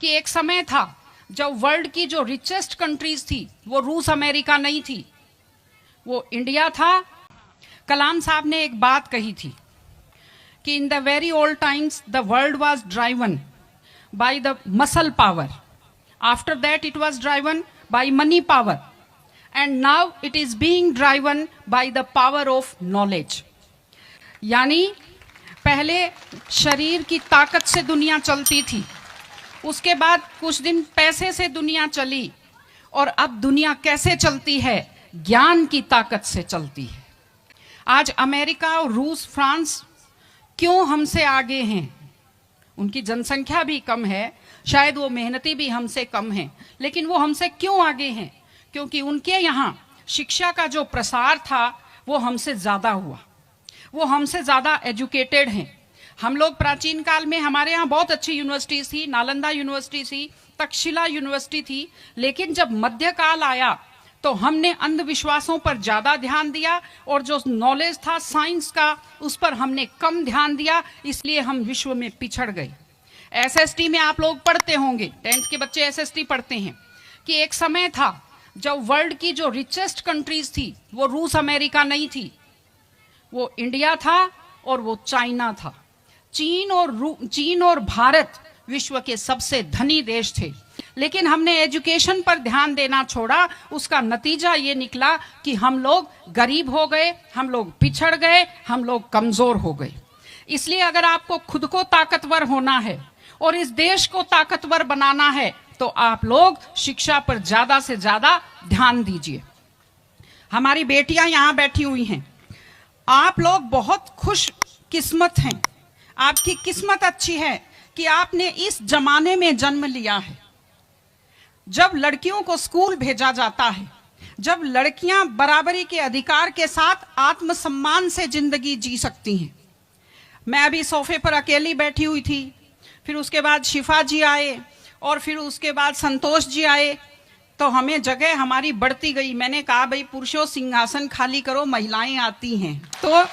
कि एक समय था जब वर्ल्ड की जो रिचेस्ट कंट्रीज थी वो रूस अमेरिका नहीं थी, वो इंडिया था। कलाम साहब ने एक बात कही थी कि in the very old times the world was driven by the muscle power, after that it was driven by money power, and now it is being driven by the power of knowledge. यानी पहले शरीर की ताकत से दुनिया चलती थी, उसके बाद कुछ दिन पैसे से दुनिया चली, और अब दुनिया कैसे चलती है? ज्ञान की ताकत से चलती है। आज अमेरिका और रूस, फ्रांस क्यों हमसे आगे हैं? उनकी जनसंख्या भी कम है, शायद वो मेहनती भी हमसे कम हैं, लेकिन वो हमसे क्यों आगे हैं? क्योंकि उनके यहाँ शिक्षा का जो प्रसार था वो हमसे ज़्यादा हुआ, वो हमसे ज़्यादा एजुकेटेड हैं। हम लोग प्राचीन काल में हमारे यहाँ बहुत अच्छी यूनिवर्सिटीज थी, नालंदा यूनिवर्सिटी थी, तक्षशिला यूनिवर्सिटी थी, लेकिन जब मध्यकाल आया तो हमने अंधविश्वासों पर ज़्यादा ध्यान दिया और जो नॉलेज था साइंस का उस पर हमने कम ध्यान दिया, इसलिए हम विश्व में पिछड़ गए। एसएसटी में आप लोग पढ़ते होंगे, 10th के बच्चे एसएसटी पढ़ते हैं, कि एक समय था जब वर्ल्ड की जो रिचेस्ट कंट्रीज थी वो रूस अमेरिका नहीं थी, वो इंडिया था और वो चाइना था। चीन और भारत विश्व के सबसे धनी देश थे, लेकिन हमने एजुकेशन पर ध्यान देना छोड़ा। उसका नतीजा ये निकला कि हम लोग गरीब हो गए, हम लोग पिछड़ गए, हम लोग कमजोर हो गए। इसलिए अगर आपको खुद को ताकतवर होना है और इस देश को ताकतवर बनाना है तो आप लोग शिक्षा पर ज्यादा से ज्यादा ध्यान दीजिए। हमारी बेटियां यहां बैठी हुई हैं, आप लोग बहुत खुश किस्मत हैं, आपकी किस्मत अच्छी है कि आपने इस जमाने में जन्म लिया है जब लड़कियों को स्कूल भेजा जाता है, जब लड़कियां बराबरी के अधिकार के साथ आत्मसम्मान से जिंदगी जी सकती हैं। मैं अभी सोफे पर अकेली बैठी हुई थी, फिर उसके बाद शिफा जी आए और फिर उसके बाद संतोष जी आए, तो हमें जगह हमारी बढ़ती गई। मैंने कहा भाई पुरुषों सिंहासन खाली करो, महिलाएं आती हैं। तो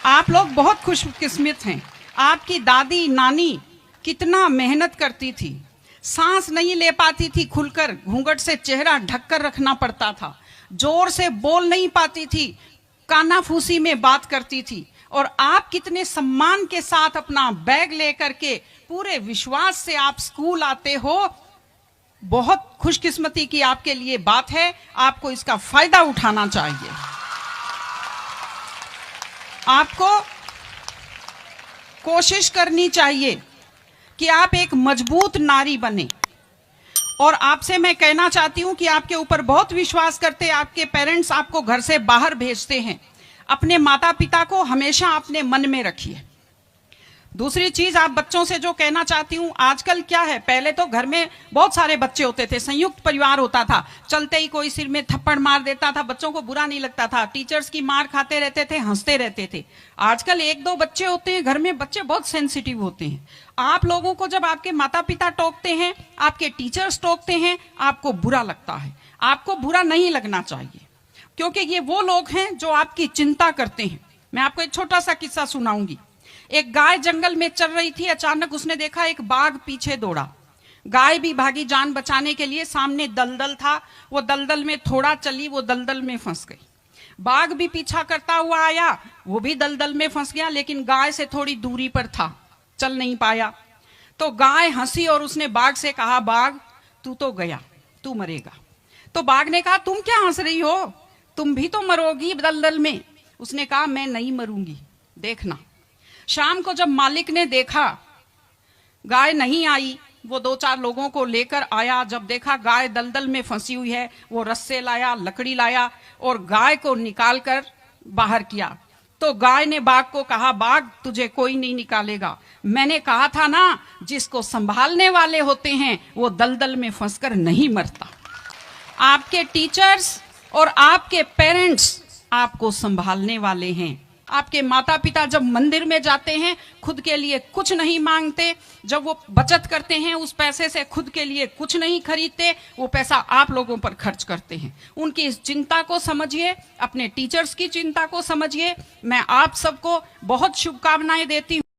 आप लोग बहुत खुशकिस्मत हैं। आपकी दादी नानी कितना मेहनत करती थी, सांस नहीं ले पाती थी खुलकर, घूंघट से चेहरा ढककर रखना पड़ता था, जोर से बोल नहीं पाती थी, कानाफूसी में बात करती थी, और आप कितने सम्मान के साथ अपना बैग लेकर के पूरे विश्वास से आप स्कूल आते हो। बहुत खुशकिस्मती की आपके लिए बात है, आपको इसका फायदा उठाना चाहिए। आपको कोशिश करनी चाहिए कि आप एक मजबूत नारी बने, और आपसे मैं कहना चाहती हूं कि आपके ऊपर बहुत विश्वास करते, आपके पेरेंट्स आपको घर से बाहर भेजते हैं, अपने माता पिता को हमेशा अपने मन में रखिए। दूसरी चीज आप बच्चों से जो कहना चाहती हूँ, आजकल क्या है, पहले तो घर में बहुत सारे बच्चे होते थे, संयुक्त परिवार होता था, चलते ही कोई सिर में थप्पड़ मार देता था, बच्चों को बुरा नहीं लगता था, टीचर्स की मार खाते रहते थे, हंसते रहते थे। आजकल 1-2 बच्चे होते हैं घर में, बच्चे बहुत सेंसिटिव होते हैं। आप लोगों को जब आपके माता पिता टोकते हैं, आपके टीचर्स टोकते हैं, आपको बुरा लगता है। आपको बुरा नहीं लगना चाहिए, क्योंकि ये वो लोग हैं जो आपकी चिंता करते हैं। मैं आपको एक छोटा सा किस्सा सुनाऊंगी। एक गाय जंगल में चल रही थी, अचानक उसने देखा एक बाघ पीछे दौड़ा। गाय भी भागी जान बचाने के लिए, सामने दलदल था, वो दलदल में थोड़ा चली, वो दलदल में फंस गई। बाघ भी पीछा करता हुआ आया, वो भी दलदल में फंस गया, लेकिन गाय से थोड़ी दूरी पर था, चल नहीं पाया। तो गाय हंसी और उसने बाघ से कहा, बाघ तू तो गया, तू मरेगा। तो बाघ ने कहा, तुम क्या हंस रही हो, तुम भी तो मरोगी दलदल में। उसने कहा, मैं नहीं मरूंगी, देखना। शाम को जब मालिक ने देखा गाय नहीं आई, वो 2-4 लोगों को लेकर आया। जब देखा गाय दलदल में फंसी हुई है, वो रस्से लाया, लकड़ी लाया और गाय को निकाल कर बाहर किया। तो गाय ने बाघ को कहा, बाघ तुझे कोई नहीं निकालेगा, मैंने कहा था ना, जिसको संभालने वाले होते हैं वो दलदल में फंसकर नहीं मरता। आपके टीचर्स और आपके पेरेंट्स आपको संभालने वाले हैं। आपके माता पिता जब मंदिर में जाते हैं खुद के लिए कुछ नहीं मांगते, जब वो बचत करते हैं उस पैसे से खुद के लिए कुछ नहीं खरीदते, वो पैसा आप लोगों पर खर्च करते हैं। उनकी इस चिंता को समझिए, अपने टीचर्स की चिंता को समझिए। मैं आप सबको बहुत शुभकामनाएं देती हूँ।